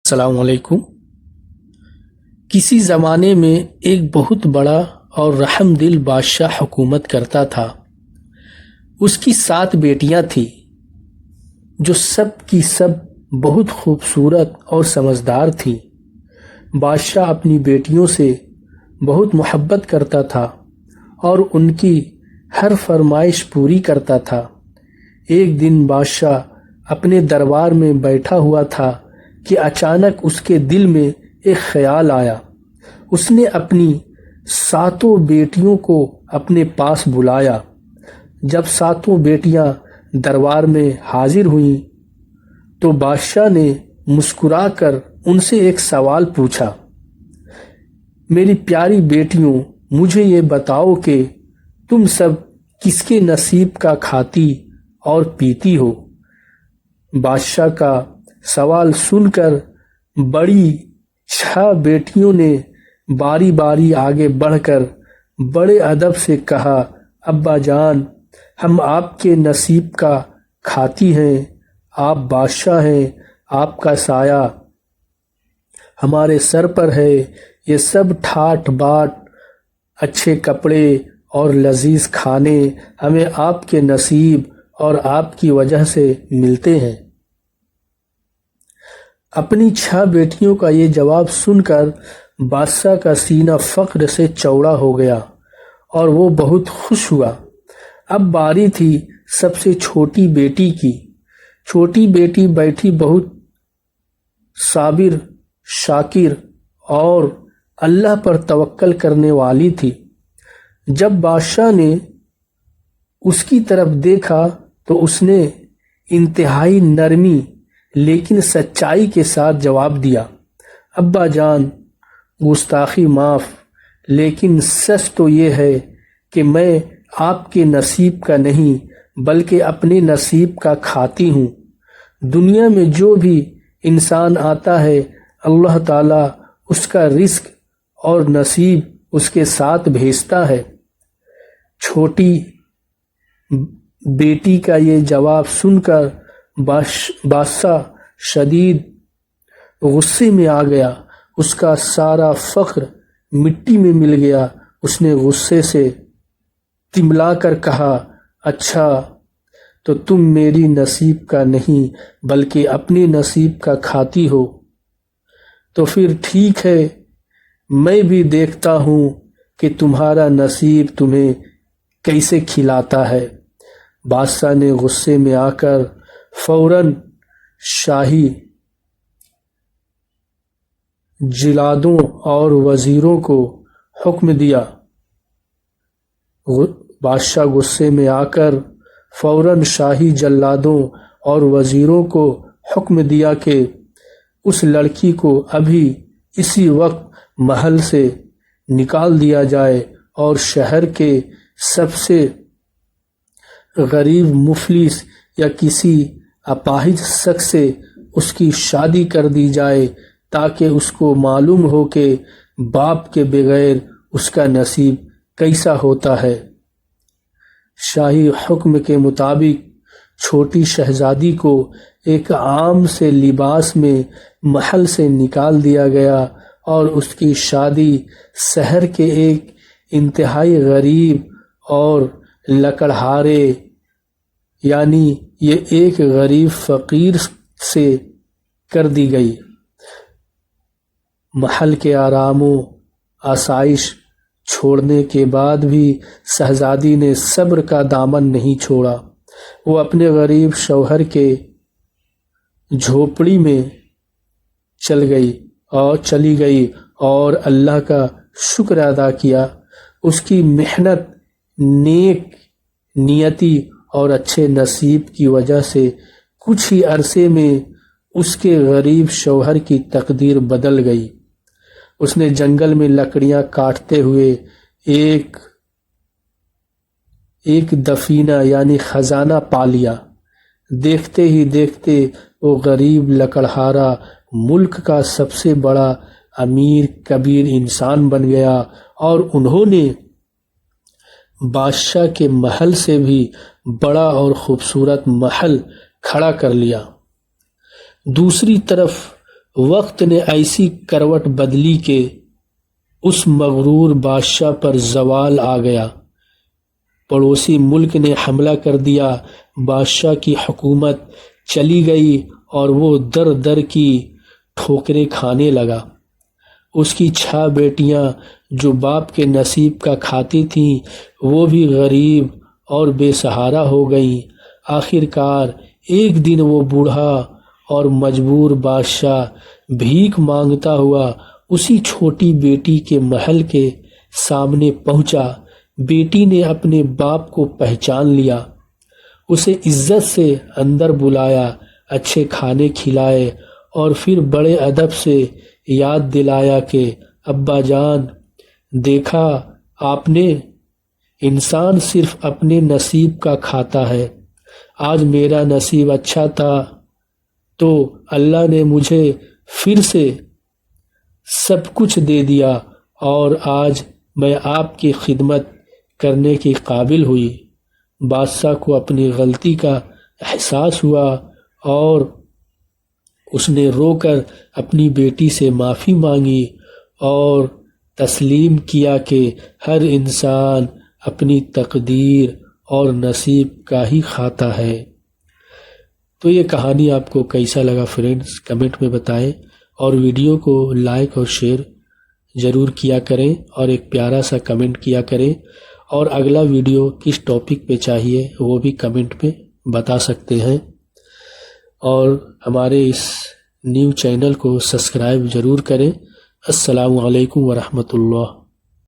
السلام علیکم۔ کسی زمانے میں ایک بہت بڑا اور رحم دل بادشاہ حکومت کرتا تھا۔ اس کی 7 بیٹیاں تھیں جو سب کی سب بہت خوبصورت اور سمجھدار تھیں۔ بادشاہ اپنی بیٹیوں سے بہت محبت کرتا تھا اور ان کی ہر فرمائش پوری کرتا تھا۔ ایک دن بادشاہ اپنے دربار میں بیٹھا ہوا تھا کہ اچانک اس کے دل میں ایک خیال آیا۔ اس نے اپنی 7 بیٹیوں کو اپنے پاس بلایا۔ جب 7 بیٹیاں دربار میں حاضر ہوئیں تو بادشاہ نے مسکرا کر ان سے ایک سوال پوچھا، میری پیاری بیٹیوں، مجھے یہ بتاؤ کہ تم سب کس کے نصیب کا کھاتی اور پیتی ہو؟ بادشاہ کا سوال سن کر بڑی 6 بیٹیوں نے باری باری آگے بڑھ کر بڑے ادب سے کہا، ابا جان، ہم آپ کے نصیب کا کھاتی ہیں، آپ بادشاہ ہیں، آپ کا سایہ ہمارے سر پر ہے، یہ سب ٹھاٹ باٹ، اچھے کپڑے اور لذیذ کھانے ہمیں آپ کے نصیب اور آپ کی وجہ سے ملتے ہیں۔ اپنی 6 بیٹیوں کا یہ جواب سن کر بادشاہ کا سینہ فخر سے چوڑا ہو گیا اور وہ بہت خوش ہوا۔ اب باری تھی سب سے چھوٹی بیٹی کی۔ چھوٹی بیٹی بیٹھی بہت صابر، شاکر اور اللہ پر توکل کرنے والی تھی۔ جب بادشاہ نے اس کی طرف دیکھا تو اس نے انتہائی نرمی لیکن سچائی کے ساتھ جواب دیا، ابا جان، گستاخی معاف، لیکن سچ تو یہ ہے کہ میں آپ کے نصیب کا نہیں بلکہ اپنے نصیب کا کھاتی ہوں۔ دنیا میں جو بھی انسان آتا ہے اللہ تعالیٰ اس کا رزق اور نصیب اس کے ساتھ بھیجتا ہے۔ چھوٹی بیٹی کا یہ جواب سن کر بادشاہ شدید غصے میں آ گیا۔ اس کا سارا فخر مٹی میں مل گیا۔ اس نے غصے سے تملا کر کہا، اچھا تو تم میری نصیب کا نہیں بلکہ اپنے نصیب کا کھاتی ہو، تو پھر ٹھیک ہے، میں بھی دیکھتا ہوں کہ تمہارا نصیب تمہیں کیسے کھلاتا ہے۔ بادشاہ نے غصے میں آ کر فوراً شاہی جلادوں اور وزیروں کو حکم دیا۔ بادشاہ غصے میں آ کر فوراً شاہی جلادوں اور وزیروں کو حکم دیا کہ اس لڑکی کو ابھی اسی وقت محل سے نکال دیا جائے اور شہر کے سب سے غریب مفلس یا کسی اپاہج شخص سے اس کی شادی کر دی جائے تاکہ اس کو معلوم ہو کہ باپ کے بغیر اس کا نصیب کیسا ہوتا ہے۔ شاہی حکم کے مطابق چھوٹی شہزادی کو ایک عام سے لباس میں محل سے نکال دیا گیا اور اس کی شادی شہر کے ایک انتہائی غریب اور لکڑہارے یعنی یہ ایک غریب فقیر سے کر دی گئی۔ محل کے آرام و آسائش چھوڑنے کے بعد بھی شہزادی نے صبر کا دامن نہیں چھوڑا۔ وہ اپنے غریب شوہر کے جھوپڑی میں چلی گئی اور اللہ کا شکر ادا کیا۔ اس کی محنت، نیک نیتی اور اچھے نصیب کی وجہ سے کچھ ہی عرصے میں اس کے غریب شوہر کی تقدیر بدل گئی۔ اس نے جنگل میں لکڑیاں کاٹتے ہوئے ایک دفینہ یعنی خزانہ پا لیا۔ دیکھتے ہی دیکھتے وہ غریب لکڑہارا ملک کا سب سے بڑا امیر کبیر انسان بن گیا اور انہوں نے بادشاہ کے محل سے بھی بڑا اور خوبصورت محل کھڑا کر لیا۔ دوسری طرف وقت نے ایسی کروٹ بدلی کہ اس مغرور بادشاہ پر زوال آ گیا۔ پڑوسی ملک نے حملہ کر دیا، بادشاہ کی حکومت چلی گئی اور وہ در در کی ٹھوکریں کھانے لگا۔ اس کی 6 بیٹیاں جو باپ کے نصیب کا کھاتی تھیں وہ بھی غریب اور بے سہارا ہو گئیں۔ آخر کار ایک دن وہ بوڑھا اور مجبور بادشاہ بھیک مانگتا ہوا اسی چھوٹی بیٹی کے محل کے سامنے پہنچا۔ بیٹی نے اپنے باپ کو پہچان لیا، اسے عزت سے اندر بلایا، اچھے کھانے کھلائے اور پھر بڑے ادب سے یاد دلایا کہ ابا جان، دیکھا آپ نے، انسان صرف اپنے نصیب کا کھاتا ہے۔ آج میرا نصیب اچھا تھا تو اللہ نے مجھے پھر سے سب کچھ دے دیا اور آج میں آپ کی خدمت کرنے کی قابل ہوئی۔ بادشاہ کو اپنی غلطی کا احساس ہوا اور اس نے رو کر اپنی بیٹی سے معافی مانگی اور تسلیم کیا کہ ہر انسان اپنی تقدیر اور نصیب کا ہی کھاتا ہے۔ تو یہ کہانی آپ کو کیسا لگا فرینڈز، کمنٹ میں بتائیں اور ویڈیو کو لائک اور شیئر ضرور کیا کریں اور ایک پیارا سا کمنٹ کیا کریں، اور اگلا ویڈیو کس ٹاپک پہ چاہیے وہ بھی کمنٹ میں بتا سکتے ہیں، اور ہمارے اس نیو چینل کو سبسکرائب ضرور کریں۔ السلام علیکم ورحمۃ اللہ۔